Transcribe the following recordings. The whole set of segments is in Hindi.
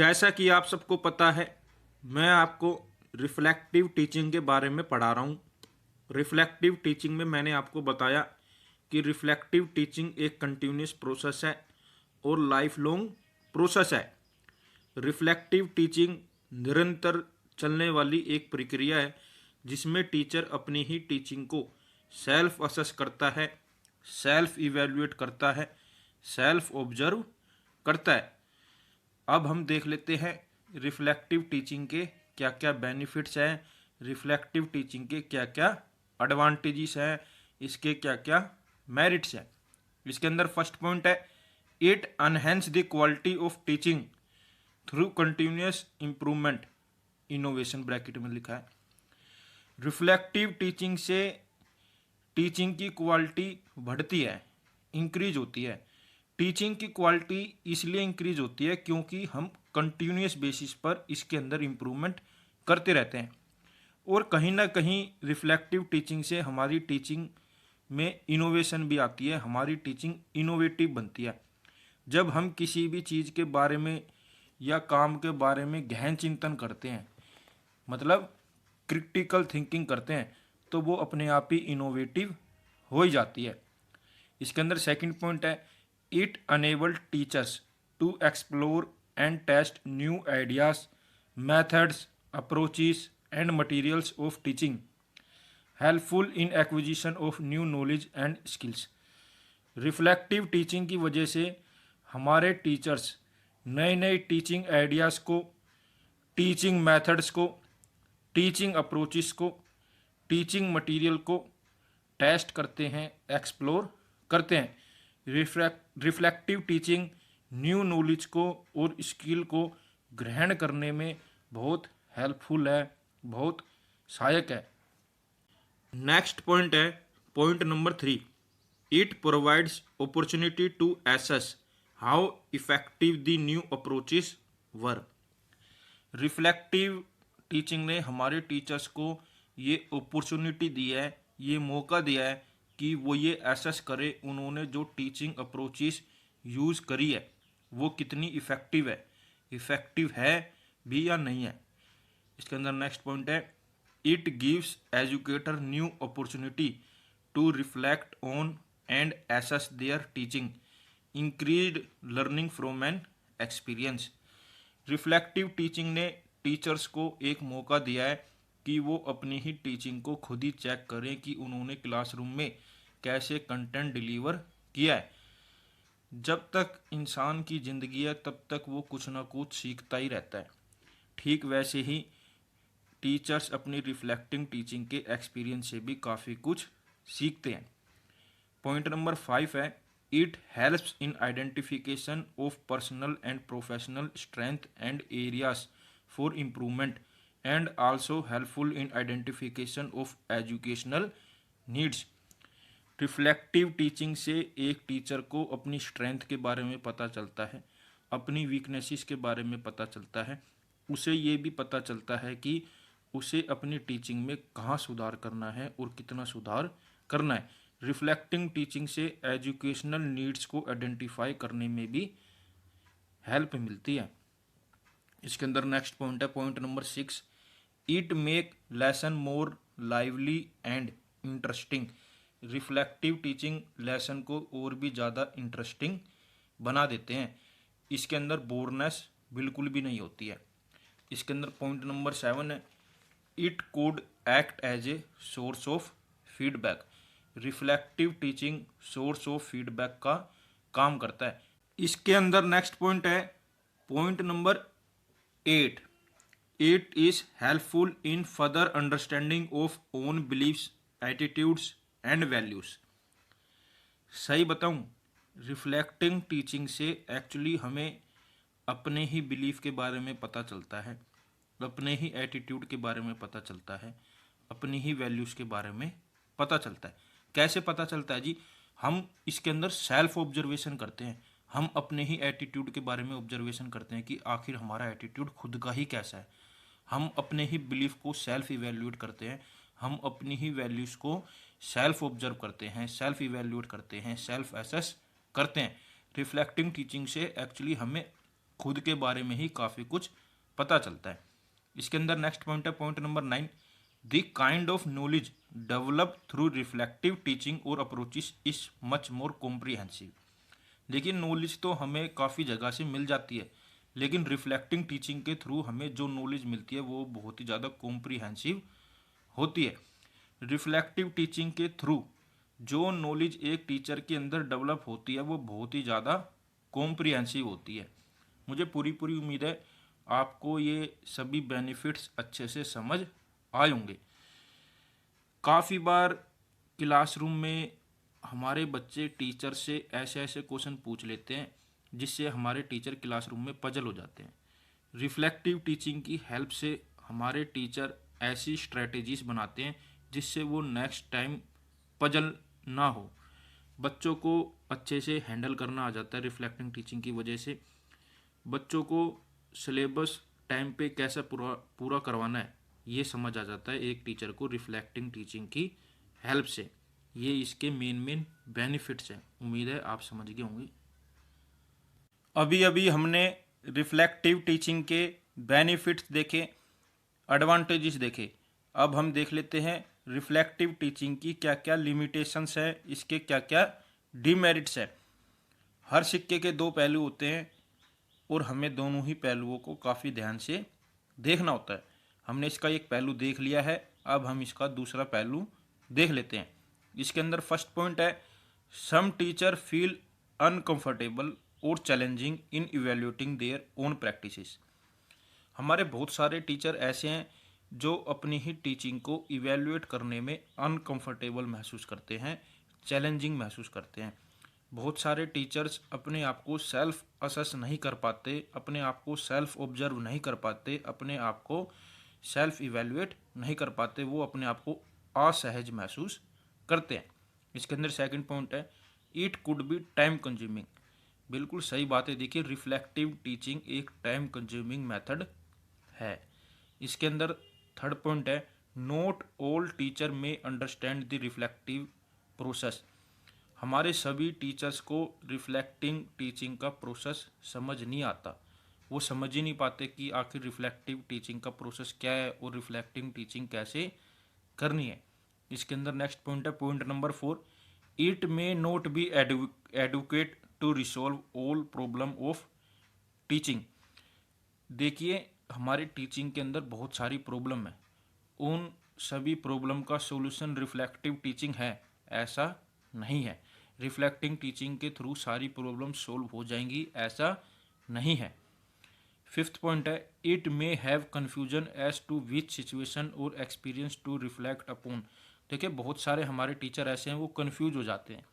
जैसा कि आप सबको पता है, मैं आपको रिफ्लेक्टिव टीचिंग के बारे में पढ़ा रहा हूँ। रिफ्लेक्टिव टीचिंग में मैंने आपको बताया कि रिफ्लेक्टिव टीचिंग एक कंटिन्यूस प्रोसेस है और लाइफ लॉन्ग प्रोसेस है। रिफ्लेक्टिव टीचिंग निरंतर चलने वाली एक प्रक्रिया है जिसमें टीचर अपनी ही टीचिंग को सेल्फ असेस करता है, सेल्फ इवेल्युएट करता है, सेल्फ ऑब्जर्व करता है। अब हम देख लेते हैं रिफ्लेक्टिव टीचिंग के क्या क्या बेनिफिट्स हैं, रिफ्लेक्टिव टीचिंग के क्या क्या एडवांटेजेस हैं, इसके क्या क्या मेरिट्स हैं। इसके अंदर फर्स्ट पॉइंट है, it enhance the quality of teaching through continuous improvement, innovation bracket में लिखा है। रिफ्लेक्टिव टीचिंग से टीचिंग की क्वालिटी बढ़ती है, इंक्रीज होती है। टीचिंग की क्वालिटी इसलिए इंक्रीज होती है क्योंकि हम कंटिन्यूस बेसिस पर इसके अंदर इम्प्रूवमेंट करते रहते हैं। और कहीं ना कहीं रिफ्लेक्टिव टीचिंग से हमारी टीचिंग में इनोवेशन भी आती है, हमारी टीचिंग इनोवेटिव बनती है। जब हम किसी भी चीज़ के बारे में या काम के बारे में गहन चिंतन करते हैं, मतलब क्रिटिकल थिंकिंग करते हैं, तो वो अपने आप ही इनोवेटिव हो ही जाती है। इसके अंदर सेकंड पॉइंट है, it enable teachers to explore and test new ideas, methods, approaches and materials of teaching, helpful in acquisition of new knowledge and skills. Reflective teaching की वजह से हमारे टीचर्स नए नए टीचिंग आइडियाज़ को, टीचिंग मेथड्स को, टीचिंग अप्रोचेस को, टीचिंग मटेरियल को टेस्ट करते हैं, एक्सप्लोर करते हैं। रिफ्लेक्टिव टीचिंग न्यू नॉलेज को और स्किल को ग्रहण करने में बहुत हेल्पफुल है, बहुत सहायक है। नेक्स्ट पॉइंट है point number 3, it provides opportunity to assess how effective the new approaches were. Reflective teaching ने हमारे टीचर्स को ये अपॉर्चुनिटी दी है, ये मौका दिया है कि वो ये एसेस करे उन्होंने जो टीचिंग अप्रोचेस यूज़ करी है वो कितनी इफ़ेक्टिव है भी या नहीं है। इसके अंदर नेक्स्ट पॉइंट है, it gives educator new opportunity to reflect on and assess their teaching, increased learning from an experience. Reflective teaching ने टीचर्स को एक मौका दिया है कि वो अपनी ही टीचिंग को खुद ही चेक करें कि उन्होंने क्लासरूम में कैसे कंटेंट डिलीवर किया है। जब तक इंसान की ज़िंदगी है तब तक वो कुछ ना कुछ सीखता ही रहता है। ठीक वैसे ही टीचर्स अपनी रिफ्लेक्टिंग टीचिंग के एक्सपीरियंस से भी काफ़ी कुछ सीखते हैं। पॉइंट नंबर 5 है, it helps in identification of personal and professional strength and areas for improvement and also helpful in identification of educational needs. Reflective teaching से एक टीचर को अपनी स्ट्रेंथ के बारे में पता चलता है, अपनी वीकनेसेस के बारे में पता चलता है, उसे ये भी पता चलता है कि उसे अपनी टीचिंग में कहाँ सुधार करना है और कितना सुधार करना है। रिफ्लेक्टिंग टीचिंग से एजुकेशनल नीड्स को आइडेंटिफाई करने में भी हेल्प मिलती है। इसके अंदर नेक्स्ट पॉइंट है point number 6, it make lesson more lively and interesting. Reflective teaching lesson को और भी ज़्यादा इंटरेस्टिंग बना देते हैं। इसके अंदर बोरनेस बिल्कुल भी नहीं होती है। इसके अंदर पॉइंट नंबर 7 है, it could act as a source of feedback. Reflective teaching source of feedback का काम करता है। इसके अंदर नेक्स्ट पॉइंट है point number 8, it is helpful in further understanding of own beliefs, attitudes and values. सही बताऊं, रिफ्लेक्टिंग टीचिंग से एक्चुअली हमें अपने ही बिलीफ के बारे में पता चलता है, अपने ही एटीट्यूड के बारे में पता चलता है, अपनी ही वैल्यूज़ के बारे में पता चलता है। कैसे पता चलता है जी? हम इसके अंदर सेल्फ ऑब्जर्वेशन करते हैं, हम अपने ही एटीट्यूड के बारे में ऑब्जर्वेशन करते हैं कि आखिर हमारा एटीट्यूड खुद का ही कैसा है। हम अपने ही बिलीफ को सेल्फ इवेल्यूएट करते हैं, हम अपनी ही वैल्यूज़ को सेल्फ ऑब्जर्व करते हैं, सेल्फ इवेल्यूएट करते हैं, सेल्फ एसेस करते हैं। रिफ्लेक्टिंग टीचिंग से एक्चुअली हमें खुद के बारे में ही काफ़ी कुछ पता चलता है। इसके अंदर नेक्स्ट पॉइंट है point number 9, the kind of knowledge develop through reflective teaching और approaches is much more comprehensive. लेकिन नॉलेज तो हमें काफ़ी जगह से मिल जाती है, लेकिन रिफ्लेक्टिंग टीचिंग के थ्रू हमें जो नॉलेज मिलती है वो बहुत ही ज़्यादा कॉम्प्रिहेंसिव होती है। रिफ्लेक्टिव टीचिंग के थ्रू जो नॉलेज एक टीचर के अंदर डेवलप होती है वो बहुत ही ज़्यादा कॉम्प्रिहेंसिव होती है। मुझे पूरी पूरी उम्मीद है आपको ये सभी बेनिफिट्स अच्छे से समझ आए होंगे। काफ़ी बार क्लासरूम में हमारे बच्चे टीचर से ऐसे ऐसे क्वेश्चन पूछ लेते हैं जिससे हमारे टीचर क्लासरूम में पजल हो जाते हैं। रिफ्लेक्टिव टीचिंग की हेल्प से हमारे टीचर ऐसी स्ट्रेटेजीज बनाते हैं जिससे वो नेक्स्ट टाइम पजल ना हो। बच्चों को अच्छे से हैंडल करना आ जाता है रिफ्लेक्टिंग टीचिंग की वजह से। बच्चों को सिलेबस टाइम पे कैसे पूरा करवाना है ये समझ आ जाता है एक टीचर को रिफ्लेक्टिंग टीचिंग की हेल्प से। ये इसके मेन बेनिफिट्स हैं। उम्मीद है आप समझ गए होंगे। अभी अभी हमने रिफ्लेक्टिव टीचिंग के बेनिफिट्स देखे, एडवांटेजेस देखे। अब हम देख लेते हैं रिफ्लेक्टिव टीचिंग की क्या क्या लिमिटेशंस है, इसके क्या क्या डिमेरिट्स है। हर सिक्के के दो पहलू होते हैं और हमें दोनों ही पहलुओं को काफ़ी ध्यान से देखना होता है। हमने इसका एक पहलू देख लिया है, अब हम इसका दूसरा पहलू देख लेते हैं। इसके अंदर फर्स्ट पॉइंट है, सम टीचर फील अनकंफर्टेबल और challenging in evaluating their own practices. हमारे बहुत सारे टीचर ऐसे हैं जो अपनी ही टीचिंग को इवेल्युएट करने में अनकंफर्टेबल महसूस करते हैं, चैलेंजिंग महसूस करते हैं। बहुत सारे टीचर्स अपने आप को सेल्फ असेस नहीं कर पाते, अपने आप को सेल्फ ऑब्जर्व नहीं कर पाते, अपने आप को सेल्फ इवेल्युएट नहीं कर पाते, वो अपने आप को असहज महसूस करते हैं। इसके अंदर सेकंड पॉइंट है, it could be time consuming. बिल्कुल सही बात है। देखिए रिफ्लेक्टिव टीचिंग एक टाइम कंज्यूमिंग मेथड है। इसके अंदर थर्ड पॉइंट है, नॉट ऑल टीचर में अंडरस्टैंड द रिफ्लेक्टिव प्रोसेस। हमारे सभी टीचर्स को रिफ्लेक्टिंग टीचिंग का प्रोसेस समझ नहीं आता। वो समझ ही नहीं पाते कि आखिर रिफ्लेक्टिव टीचिंग का प्रोसेस क्या है और रिफ्लेक्टिंग टीचिंग कैसे करनी है। इसके अंदर नेक्स्ट पॉइंट है point number 4, it may not be adequate to resolve all problem of teaching. देखिए हमारी टीचिंग के अंदर बहुत सारी प्रॉब्लम है, उन सभी प्रॉब्लम का सॉल्यूशन रिफ्लेक्टिव टीचिंग है ऐसा नहीं है। रिफ्लेक्टिंग टीचिंग के थ्रू सारी प्रॉब्लम सॉल्व हो जाएंगी ऐसा नहीं है। फिफ्थ पॉइंट है, it may have confusion as to which situation और एक्सपीरियंस टू रिफ्लेक्ट अपॉन। देखिए बहुत सारे हमारे टीचर ऐसे हैं वो कन्फ्यूज हो जाते हैं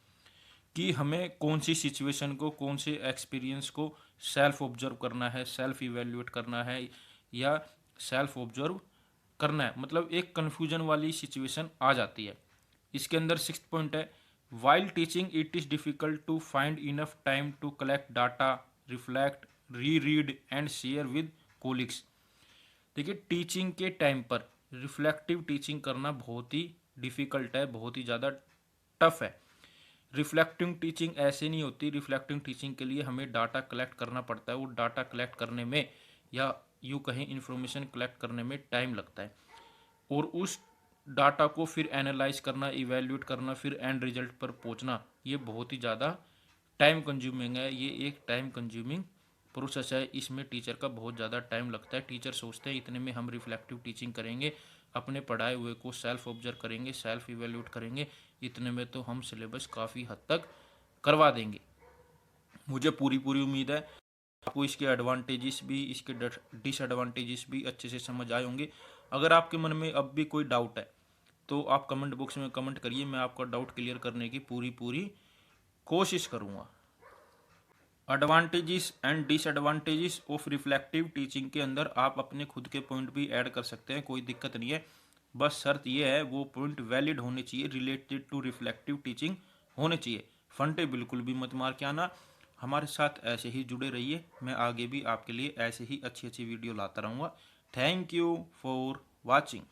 कि हमें कौन सी सिचुएशन को, कौन से एक्सपीरियंस को सेल्फ ऑब्जर्व करना है, सेल्फ इवेल्युएट करना है या सेल्फ ऑब्जर्व करना है। मतलब एक कन्फ्यूजन वाली सिचुएशन आ जाती है। इसके अंदर सिक्स्थ पॉइंट है, while teaching it is difficult to find enough time to collect data, reflect, re read and share with colleagues. देखिए टीचिंग के टाइम पर रिफ्लेक्टिव टीचिंग करना बहुत ही डिफ़िकल्ट है, बहुत ही ज़्यादा टफ है। रिफ्लेक्टिंग टीचिंग ऐसे नहीं होती। रिफ्लेक्टिंग टीचिंग के लिए हमें डाटा कलेक्ट करना पड़ता है, वो डाटा कलेक्ट करने में या यूँ कहें इन्फॉर्मेशन कलेक्ट करने में टाइम लगता है और उस डाटा को फिर एनालाइज करना, इवेल्यूएट करना, फिर एंड रिजल्ट पर पहुंचना, ये बहुत ही ज़्यादा टाइम कंज्यूमिंग है। ये एक टाइम कंज्यूमिंग प्रोसेस है, इसमें टीचर का बहुत ज़्यादा टाइम लगता है। टीचर सोचते हैं इतने में हम रिफ्लेक्टिव टीचिंग करेंगे, अपने पढ़ाए हुए को सेल्फ ऑब्जर्व करेंगे, सेल्फ इवेल्यूएट करेंगे, इतने में तो हम सिलेबस काफ़ी हद तक करवा देंगे। मुझे पूरी पूरी उम्मीद है आपको इसके एडवांटेजेस भी, इसके डिसएडवांटेजेस भी अच्छे से समझ आए होंगे। अगर आपके मन में अब भी कोई डाउट है तो आप कमेंट बॉक्स में कमेंट करिए, मैं आपका डाउट क्लियर करने की पूरी कोशिश करूँगा। Advantages and disadvantages of reflective teaching के अंदर आप अपने खुद के पॉइंट भी ऐड कर सकते हैं, कोई दिक्कत नहीं है। बस शर्त ये है वो पॉइंट वैलिड होने चाहिए, रिलेटेड टू रिफ्लेक्टिव टीचिंग होने चाहिए। फंटे बिल्कुल भी मत मार के आना। हमारे साथ ऐसे ही जुड़े रहिए, मैं आगे भी आपके लिए ऐसे ही अच्छी अच्छी वीडियो लाता रहूँगा। Thank you for watching.